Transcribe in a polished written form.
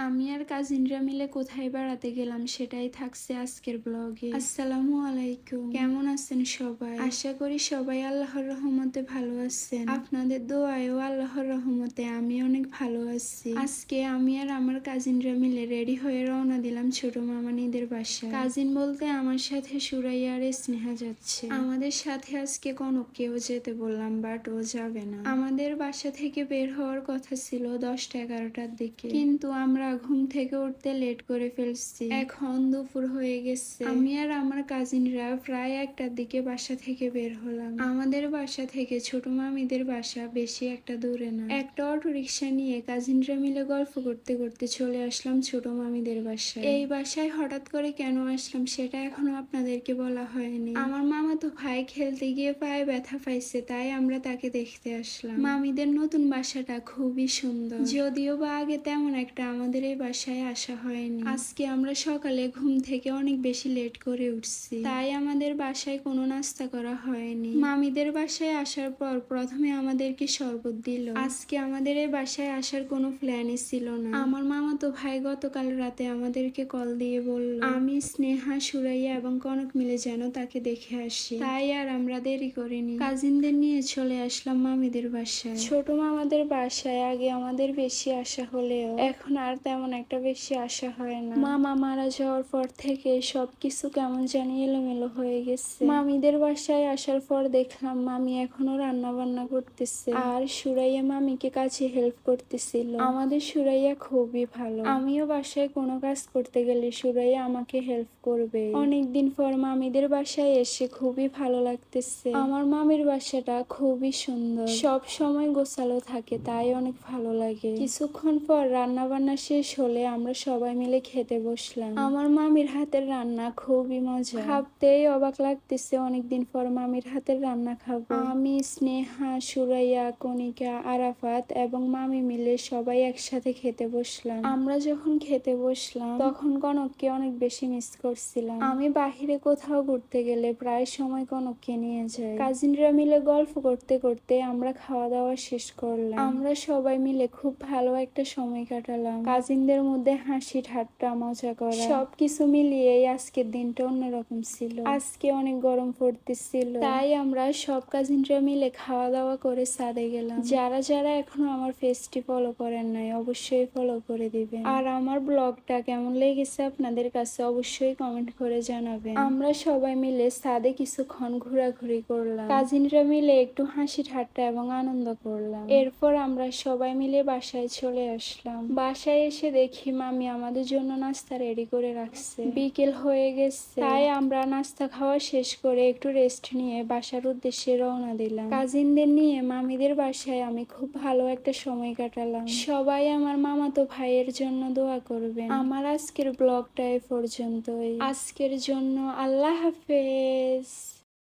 আমি আর কাজিনরা মিলে কোথায় বেড়াতে গেলাম সেটাই থাকছে আজকের ব্লগে। আসসালামু আলাইকুম, কেমন আছেন সবাই? আশা করি সবাই আল্লাহর রহমতে ভালো আছেন। আপনাদের দোয়ায়ও আল্লাহর রহমতে আমি অনেক ভালো আছি। আজকে আমি আর আমার কাজিনরা মিলে রেডি হয়ে রওনা দিলাম ছোট মামানিদের বাসায়। কাজিন বলতে আমার সাথে সুরাইয়া আর স্নেহা যাচ্ছে। আমাদের সাথে আজকে কনককেও যেতে বললাম, বাট ও যাবে না। আমাদের বাসা থেকে বের হওয়ার কথা ছিল 10টা-11টার দিকে, কিন্তু আমরা ঘুম থেকে উঠতে লেট করে ফেলছি। এখন দুপুর হয়ে গেছে। আমি আর আমার কাজিনরা প্রায় 1টার দিকে বাসা থেকে বের হলাম। আমাদের বাসা থেকে ছোট মামিদের বাসা বেশি একটা দূরে না। একটা অটো রিক্সা নিয়ে কাজিনরা মিলে গল্প করতে করতে চলে আসলাম ছোট মামিদের বাসায়। এই বাসায় হঠাৎ করে কেন আসলাম সেটা এখনো আপনাদেরকে বলা হয়নি। আমার মামা তো ভাই খেলতে গিয়ে পায়ে ব্যথা পাইছে, তাই আমরা তাকে দেখতে আসলাম। মামিদের নতুন বাসাটা খুবই সুন্দর, যদিও বা আগে তেমন একটা আমাদের এই বাসায় আসা হয়নি। আজকে আমরা সকালে ঘুম থেকে অনেক বেশি লেট করে উঠছি, তাই আমাদের বাসায় কোনো নাস্তা করা হয়নি। মামিদের বাসায় আসার পর প্রথমে আমাদেরকে শরবত দিল। আজকে আমাদের এই বাসায় আসার কোনো প্ল্যানই ছিল না। আমার মামা তো ভাই গতকাল রাতে আমাদেরকে কল দিয়ে বলল আমি, স্নেহা, সুরাইয়া এবং কনক মিলে যেন তাকে দেখে আসি। তাই আর আমরা দেরি করিনি, কাজিনদের নিয়ে চলে আসলাম মামিদের বাসায়। ছোট মামাদের বাসায় আগে আমাদের বেশি আসা হলেও এখন আর তেমন একটা বেশি আসা হয় না। মামা মারা যাওয়ার পর থেকে সবকিছু কেমন জানি এলোমেলো হয়ে গেছে। মামিদের বাসায় আসার পর দেখলাম মামি এখনো রান্না বান্না করতেছে, আর সুরাইয়া মামিকে কাছে হেল্প করতেছিল। আমাদের সুরাইয়া খুবই ভালো। আমিও বাসায় কোনো কাজ করতে গেলে সুরাইয়া আমাকে হেল্প করবে। অনেকদিন পর মামিদের বাসায় এসে খুবই ভালো লাগতেছে। আমার মামির বাসাটা খুবই সুন্দর, সব সময় গোছালো থাকে, তাই অনেক ভালো লাগে। কিছুক্ষণ পর রান্না বান্না শেষ হলে আমরা সবাই মিলে খেতে বসলাম। আমার মামির হাতের রান্না খুবই মজা, ভাবতেই অবাক লাগতেছে অনেকদিন পর মামির হাতের রান্না খাবো। আমি, স্নেহা, সুরাইয়া, কণিকা, আরাফাত এবং মামি মিলে সবাই একসাথে খেতে বসলাম। আমরা যখন খেতে বসলাম তখন কনককে অনেক বেশি মিস করছিলাম। আমি বাহিরে কোথাও ঘুরতে গেলে প্রায় সময় কনককে নিয়ে যাই। কাজিনরা মিলে গল্প করতে করতে আমরা খাওয়া দাওয়া শেষ করলাম। আমরা সবাই মিলে খুব ভালো একটা সময় কাটালাম। কাজিনদের মধ্যে হাসি ঠাট্টা মজা করা সবকিছু মিলিয়ে আজকের দিনটা অন্যরকম ছিল। আজকে অনেক গরম পড়তেছিল, তাই আমরা সব কাজিনরা মিলে খাওয়া দাওয়া করে ছাদে গেলাম। যারা যারা এখনো আমার পেজটি ফলো করেন নাই অবশ্যই ফলো করে দিবেন, আর আমার ব্লগটা কেমন লেগেছে আপনাদের কাছে অবশ্যই কমেন্ট করে জানাবেন। আমরা সবাই মিলে ছাদে কিছুক্ষণ ঘোরাঘুরি করলাম, কাজিনরা মিলে একটু হাসি ঠাট্টা এবং আনন্দ করলাম। এরপর আমরা সবাই মিলে বাসায় চলে আসলাম। বাসায় এসে দেখি মামি আমাদের জন্য নাস্তা রেডি করে রাখছে। বিকেল হয়ে গেছে, তাই আমরা নাস্তা খাওয়া শেষ করে একটু রেস্ট নিয়ে বাসার উদ্দেশ্যে রওনা দিলাম। কাজিনদের নিয়ে মামিদের বাসায় আমি খুব ভালো একটা সময় কাটালাম। সবাই আমার মামাতো ভাইয়ের জন্য দোয়া করবেন। আমার আজকের ব্লগটা এ পর্যন্তই। আজকের জন্য আল্লাহ হাফেজ।